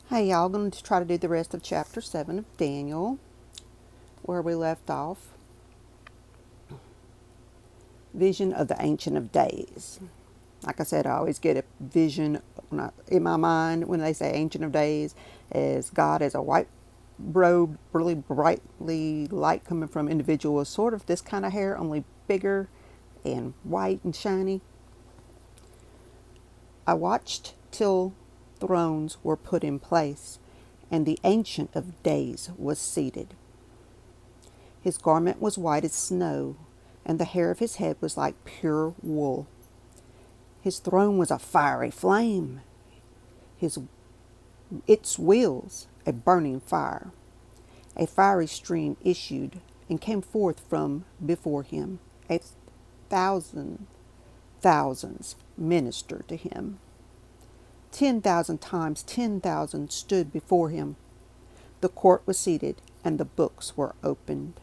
Hey y'all, going to try to do the rest of chapter 7 of Daniel, where we left off. Vision of the Ancient of Days. Like I said, I always get a vision in my mind when they say Ancient of Days as God as a white robe, really brightly light coming from individual with sort of this kind of hair, only bigger and white and shiny. I watched till thrones were put in place, and the Ancient of Days was seated. His garment was white as snow, and the hair of his head was like pure wool. His throne was a fiery flame, his its wheels a burning fire. A fiery stream issued and came forth from before him. A thousand thousands ministered to him. 10,000 times 10,000 stood before him. The court was seated, and the books were opened.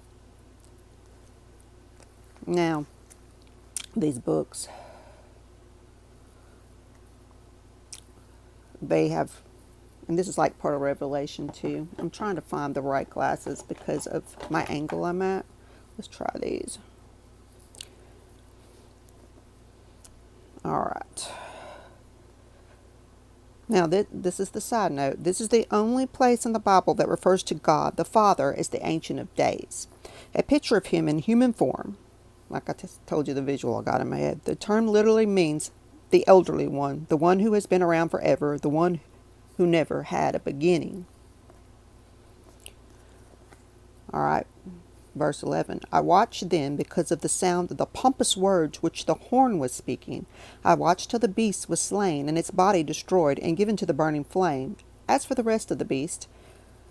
Now, these books, they have, and this is like part of Revelation too. I'm trying to find the right glasses because of my angle I'm at. Let's try these. All right. Now, this is the side note. This is the only place in the Bible that refers to God, the Father, as the Ancient of Days. A picture of him in human form, like I just told you the visual I got in my head. The term literally means the elderly one, the one who has been around forever, the one who never had a beginning. All right. Verse 11, I watched then because of the sound of the pompous words which the horn was speaking. I watched till the beast was slain, and its body destroyed, and given to the burning flame. As for the rest of the beast,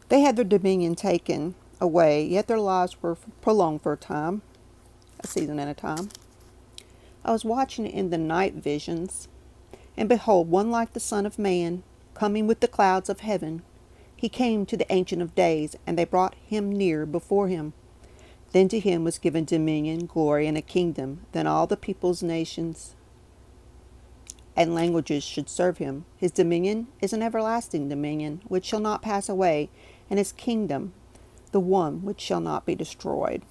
they had their dominion taken away, yet their lives were prolonged for a time, a season and a time. I was watching in the night visions, and behold, one like the Son of Man, coming with the clouds of heaven. He came to the Ancient of Days, and they brought him near before him. Then to him was given dominion, glory, and a kingdom. Then all the peoples, nations, and languages should serve him. His dominion is an everlasting dominion, which shall not pass away, and his kingdom, the one which shall not be destroyed.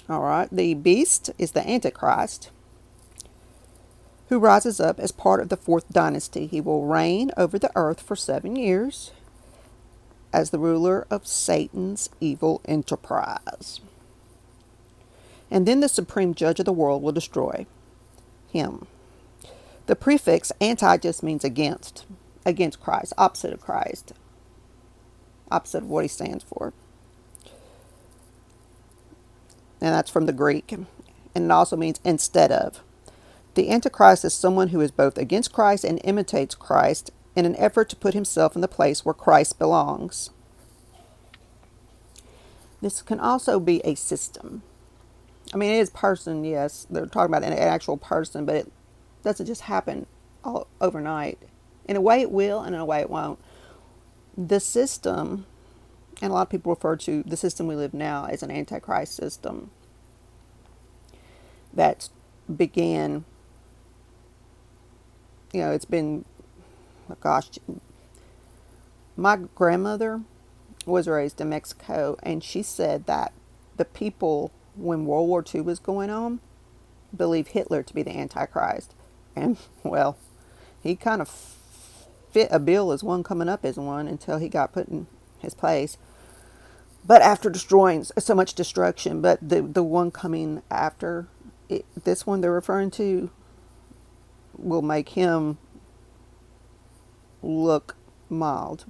All right, the beast is the Antichrist, who rises up as part of the fourth dynasty. He will reign over the earth for 7 years as the ruler of Satan's evil enterprise. And then the supreme judge of the world will destroy him. The prefix anti just means against Christ, opposite of Christ, opposite of what he stands for. And that's from the Greek. And it also means instead of. The Antichrist is someone who is both against Christ and imitates Christ in an effort to put himself in the place where Christ belongs. This can also be a system. I mean, it is person, yes. They're talking about an actual person, but it doesn't just happen all overnight. In a way it will, and in a way it won't. The system, and a lot of people refer to the system we live now as an antichrist system that began, it's been, oh gosh, my grandmother was raised in Mexico, and she said that the people, when World War II was going on, believed Hitler to be the Antichrist. And, well, he kind of fit a bill as one coming up as one until he got put in his place. But after destroying so much destruction, but the one coming after, this one they're referring to, will make him look mild.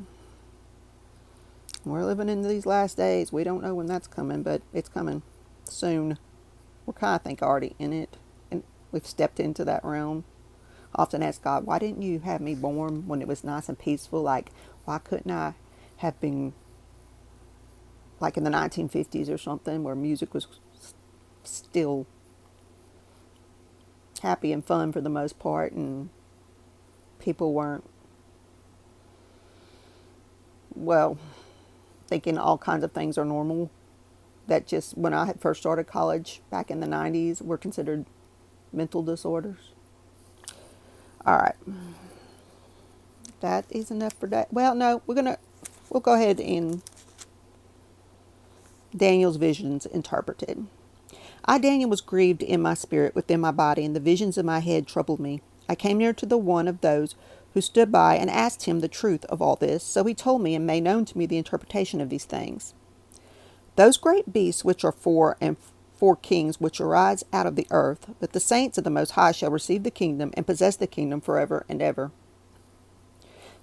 We're living in these last days. We don't know when that's coming, but it's coming soon. We're kind of, think, already in it, and we've stepped into that realm. I often ask God, why didn't you have me born when it was nice and peaceful? Like, why couldn't I have been like in the 1950s or something, where music was still happy and fun for the most part, and people weren't, well, thinking all kinds of things are normal that just, when I had first started college back in the 90s, were considered mental disorders. All right. that is enough for that. Well, no, we'll go ahead and Daniel's visions interpreted. I, Daniel, was grieved in my spirit within my body, and the visions of my head troubled me. I came near to the one of those who stood by and asked him the truth of all this. So he told me and made known to me the interpretation of these things. Those great beasts which are four kings which arise out of the earth, but the saints of the Most High shall receive the kingdom and possess the kingdom forever and ever.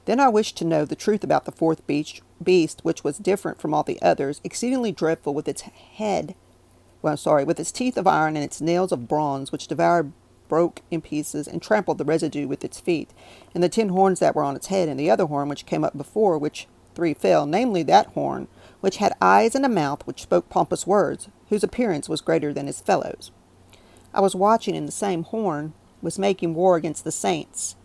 Then I wished to know the truth about the fourth beast, which was different from all the others, exceedingly dreadful, with its with its teeth of iron and its nails of bronze, which devoured, broke in pieces, and trampled the residue with its feet, and the 10 horns that were on its head, and the other horn which came up before, which 3 fell, namely that horn, which had eyes and a mouth, which spoke pompous words, whose appearance was greater than his fellows. I was watching, and the same horn was making war against the saints,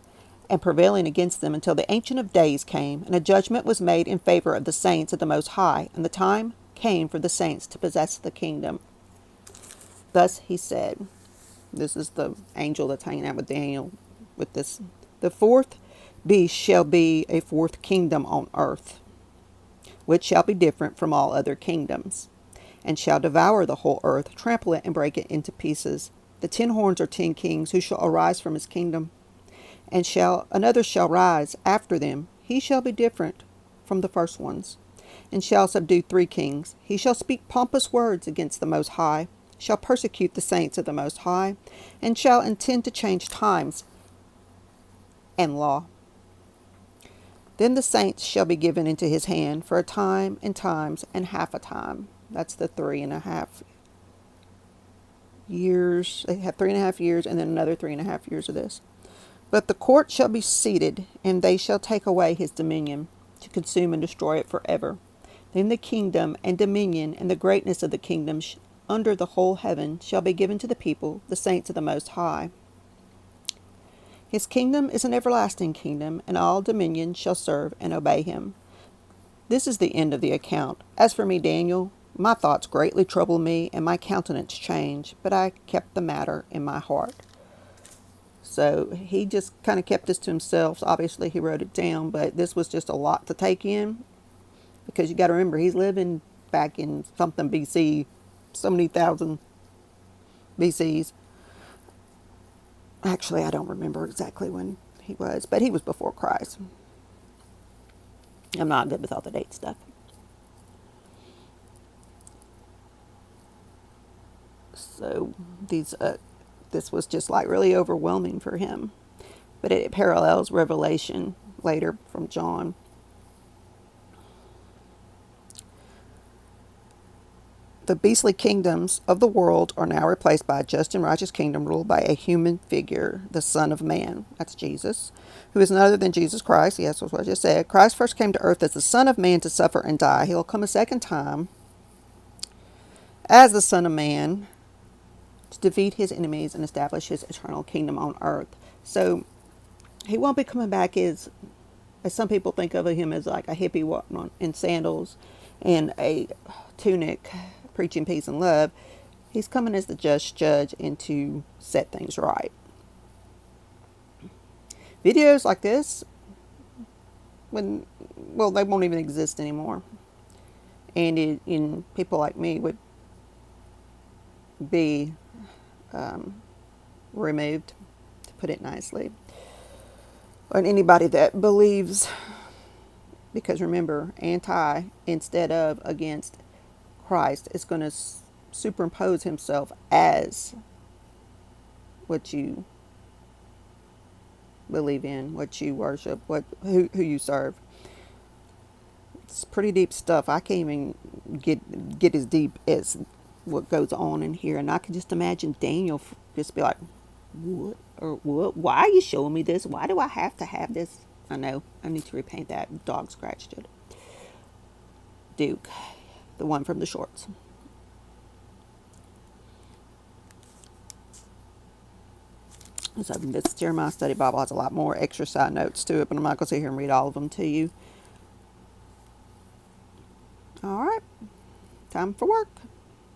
and prevailing against them until the Ancient of Days came, and a judgment was made in favor of the saints of the Most High, and the time came for the saints to possess the kingdom. Thus he said, this is the angel that's hanging out with Daniel with this. The fourth beast shall be a fourth kingdom on earth, which shall be different from all other kingdoms, and shall devour the whole earth, trample it, and break it into pieces. The 10 horns are 10 kings who shall arise from his kingdom, and another shall rise after them. He shall be different from the first ones, and shall subdue 3 kings. He shall speak pompous words against the Most High, shall persecute the saints of the Most High, and shall intend to change times and law. Then the saints shall be given into his hand for a time and times and half a time. That's the 3.5 years. They have 3.5 years and then another 3.5 years of this. But the court shall be seated, and they shall take away his dominion, to consume and destroy it forever. Then the kingdom and dominion and the greatness of the kingdom under the whole heaven shall be given to the people, the saints of the Most High. His kingdom is an everlasting kingdom, and all dominion shall serve and obey him. This is the end of the account. As for me, Daniel, my thoughts greatly troubled me, and my countenance changed, but I kept the matter in my heart. So he just kind of kept this to himself. Obviously, he wrote it down, but this was just a lot to take in, because you got to remember, he's living back in something BC, so many thousand BCs. Actually, I don't remember exactly when he was, but he was before Christ. I'm not good with all the date stuff. So this was just like really overwhelming for him. But it parallels Revelation later from John. The beastly kingdoms of the world are now replaced by a just and righteous kingdom ruled by a human figure, the Son of Man. That's Jesus, who is none other than Jesus Christ. Yes, that's what I just said. Christ first came to earth as the Son of Man to suffer and die. He will come a second time as the Son of Man to defeat his enemies and establish his eternal kingdom on earth. So he won't be coming back as some people think of him, as like a hippie walking in sandals and a tunic, preaching peace and love. He's coming as the just judge and to set things right. Videos like this, they won't even exist anymore. And people like me would be removed, to put it nicely. And anybody that believes, because remember, anti instead of against Christ is going to superimpose himself as what you believe in, what you worship, who you serve. It's pretty deep stuff. I can't even get as deep as what goes on in here, and I can just imagine Daniel just be like, "What or what? Why are you showing me this? Why do I have to have this?" I know I need to repaint that. Dog scratched it. Duke, the one from the shorts. So this Jeremiah Study Bible has a lot more extra side notes to it, but I'm not going to sit here and read all of them to you. All right, time for work.